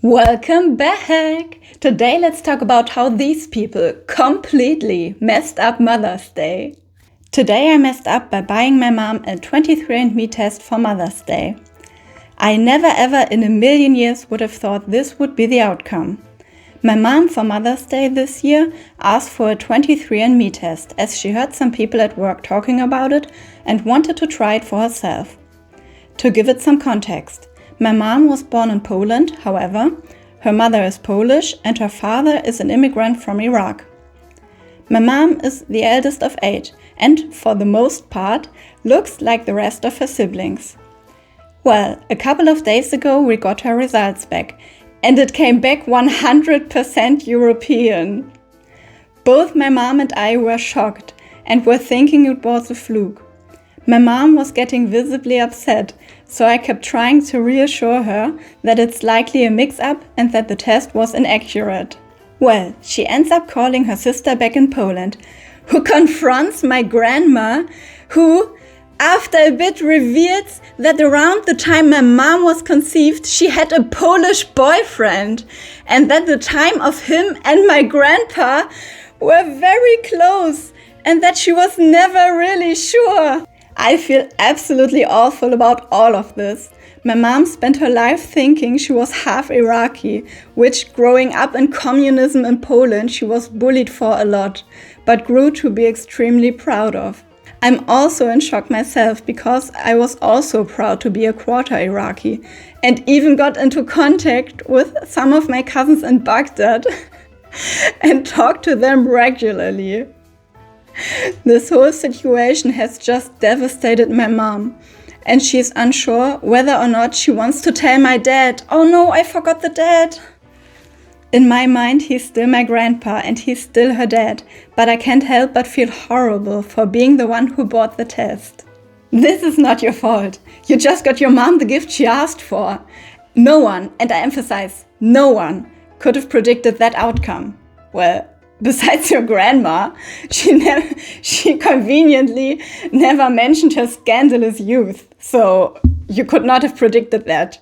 Welcome back! Today let's talk about how these people completely messed up Mother's Day. Today I messed up by buying my mom a 23andMe test for Mother's Day. I never ever in a million years would have thought this would be the outcome. My mom for Mother's Day this year asked for a 23andMe test as she heard some people at work talking about it and wanted to try it for herself. To give it some context, my mom was born in Poland, however, her mother is Polish and her father is an immigrant from Iraq. My mom is the eldest of 8 and, for the most part, looks like the rest of her siblings. Well, a couple of days ago we got her results back, and it came back 100% European. Both my mom and I were shocked and were thinking it was a fluke. My mom was getting visibly upset, so I kept trying to reassure her that it's likely a mix-up and that the test was inaccurate. Well, she ends up calling her sister back in Poland, who confronts my grandma, who, after a bit, reveals that around the time my mom was conceived, she had a Polish boyfriend, and that the time of him and my grandpa were very close, and that she was never really sure. I feel absolutely awful about all of this. My mom spent her life thinking she was half Iraqi, which growing up in communism in Poland she was bullied for a lot, but grew to be extremely proud of. I'm also in shock myself because I was also proud to be a quarter Iraqi and even got into contact with some of my cousins in Baghdad and talked to them regularly. This whole situation has just devastated my mom, and she's unsure whether or not she wants to tell my dad. Oh no, I forgot the dad! In my mind, he's still my grandpa and he's still her dad, but I can't help but feel horrible for being the one who bought the test. This is not your fault. You just got your mom the gift she asked for. No one, and I emphasize, no one, could have predicted that outcome. Well, besides your grandma, she conveniently never mentioned her scandalous youth, so you could not have predicted that.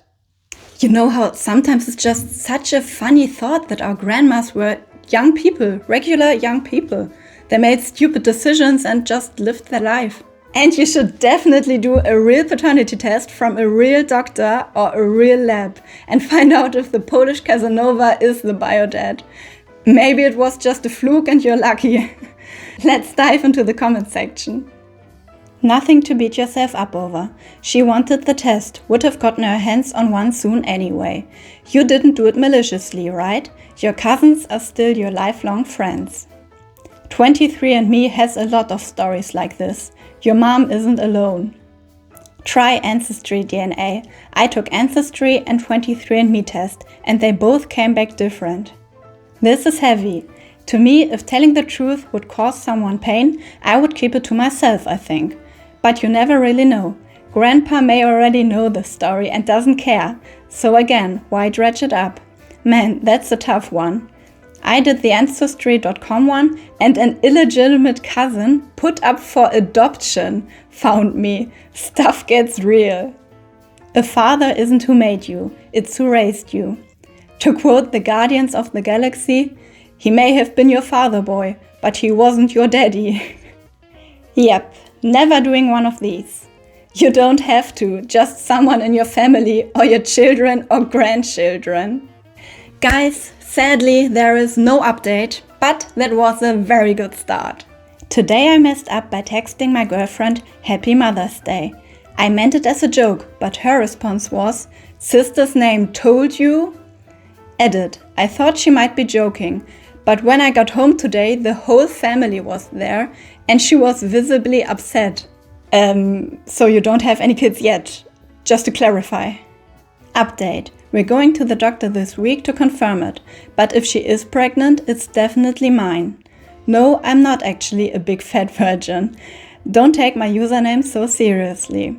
You know how sometimes it's just such a funny thought that our grandmas were young people, regular young people. They made stupid decisions and just lived their life. And you should definitely do a real paternity test from a real doctor or a real lab and find out if the Polish Casanova is the bio-dad. Maybe it was just a fluke and you're lucky. Let's dive into the comment section. Nothing to beat yourself up over. She wanted the test, would have gotten her hands on one soon anyway. You didn't do it maliciously, right? Your cousins are still your lifelong friends. 23andMe has a lot of stories like this. Your mom isn't alone. Try Ancestry DNA. I took Ancestry and 23andMe test, and they both came back different. This is heavy. To me, if telling the truth would cause someone pain, I would keep it to myself, I think. But you never really know. Grandpa may already know the story and doesn't care. So again, why dredge it up? Man, that's a tough one. I did the Ancestry.com one, and an illegitimate cousin put up for adoption found me. Stuff gets real. A father isn't who made you, it's who raised you. To quote the Guardians of the Galaxy, he may have been your father boy, but he wasn't your daddy. Yep, never doing one of these. You don't have to, just someone in your family or your children or grandchildren. Guys, sadly there is no update, but that was a very good start. Today I messed up by texting my girlfriend Happy Mother's Day. I meant it as a joke, but her response was, "Sister's name told you?" Edit. I thought she might be joking, but when I got home today, the whole family was there and she was visibly upset. So you don't have any kids yet, just to clarify. Update. We're going to the doctor this week to confirm it, but if she is pregnant, it's definitely mine. No, I'm not actually a big fat virgin. Don't take my username so seriously.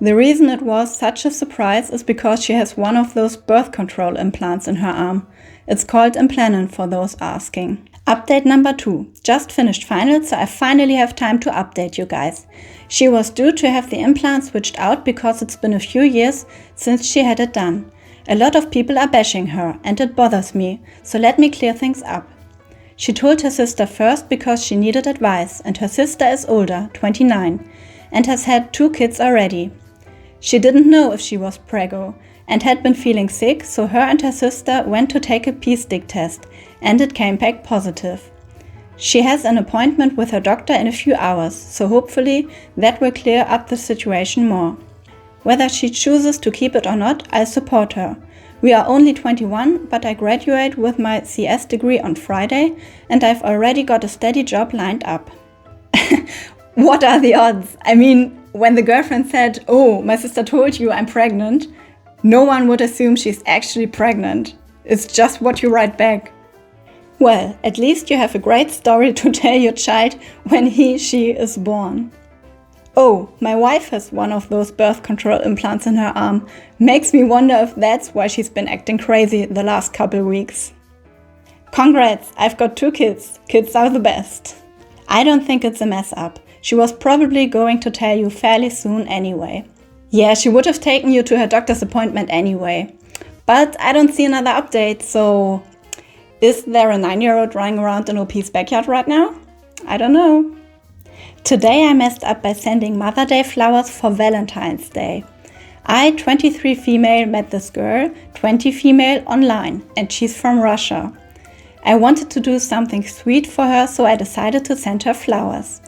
The reason it was such a surprise is because she has one of those birth control implants in her arm. It's called Implanton for those asking. Update number 2. Just finished finals, so I finally have time to update you guys. She was due to have the implant switched out because it's been a few years since she had it done. A lot of people are bashing her and it bothers me, so let me clear things up. She told her sister first because she needed advice, and her sister is older, 29, and has had 2 kids already. She didn't know if she was preggo and had been feeling sick, so her and her sister went to take a pee-stick test and it came back positive. She has an appointment with her doctor in a few hours, so hopefully that will clear up the situation more. Whether she chooses to keep it or not, I'll support her. We are only 21, but I graduate with my CS degree on Friday and I've already got a steady job lined up. What are the odds? I mean, when the girlfriend said, "Oh, my sister told you I'm pregnant," no one would assume she's actually pregnant. It's just what you write back. Well, at least you have a great story to tell your child when she is born. Oh, my wife has one of those birth control implants in her arm. Makes me wonder if that's why she's been acting crazy the last couple weeks. Congrats, I've got 2 kids. Kids are the best. I don't think it's a mess up. She was probably going to tell you fairly soon anyway. Yeah, she would have taken you to her doctor's appointment anyway. But I don't see another update, so is there a 9-year-old running around in OP's backyard right now? I don't know. Today I messed up by sending Mother Day flowers for Valentine's Day. I, 23 female, met this girl, 20 female, online, and she's from Russia. I wanted to do something sweet for her, so I decided to send her flowers.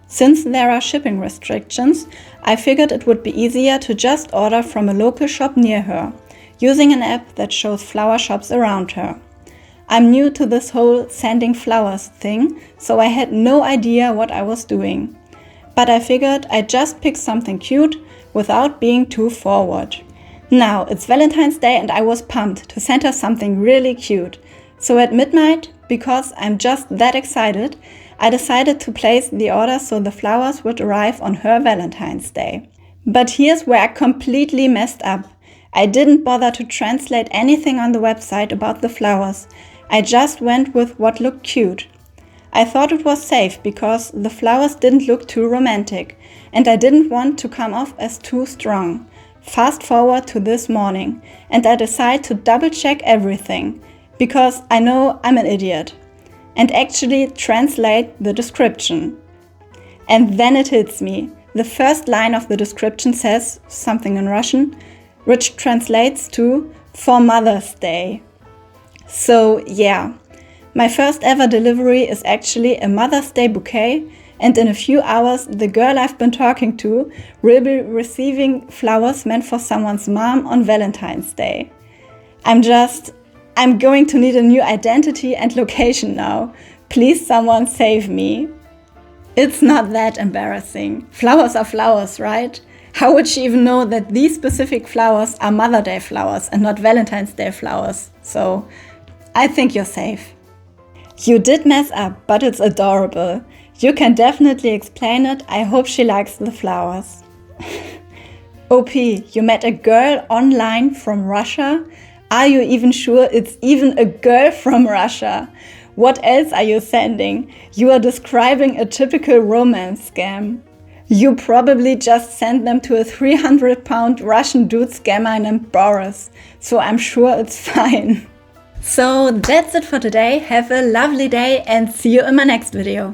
Since there are shipping restrictions, I figured it would be easier to just order from a local shop near her, using an app that shows flower shops around her. I'm new to this whole sending flowers thing, so I had no idea what I was doing. But I figured I'd just pick something cute without being too forward. Now, it's Valentine's Day and I was pumped to send her something really cute. So at midnight, because I'm just that excited, I decided to place the order so the flowers would arrive on her Valentine's Day. But here's where I completely messed up. I didn't bother to translate anything on the website about the flowers. I just went with what looked cute. I thought it was safe because the flowers didn't look too romantic and I didn't want to come off as too strong. Fast forward to this morning and I decide to double check everything because I know I'm an idiot and actually translate the description. And then it hits me. The first line of the description says something in Russian, which translates to "for Mother's Day." So yeah, my first ever delivery is actually a Mother's Day bouquet, and in a few hours the girl I've been talking to will be receiving flowers meant for someone's mom on Valentine's Day. I'm going to need a new identity and location now. Please someone save me. It's not that embarrassing. Flowers are flowers, right? How would she even know that these specific flowers are Mother Day flowers and not Valentine's Day flowers? So I think you're safe. You did mess up, but it's adorable. You can definitely explain it. I hope she likes the flowers. OP, you met a girl online from Russia? Are you even sure it's even a girl from Russia? What else are you sending? You are describing a typical romance scam. You probably just sent them to a 300-pound Russian dude scammer named Boris, so I'm sure it's fine. So that's it for today. Have a lovely day and see you in my next video.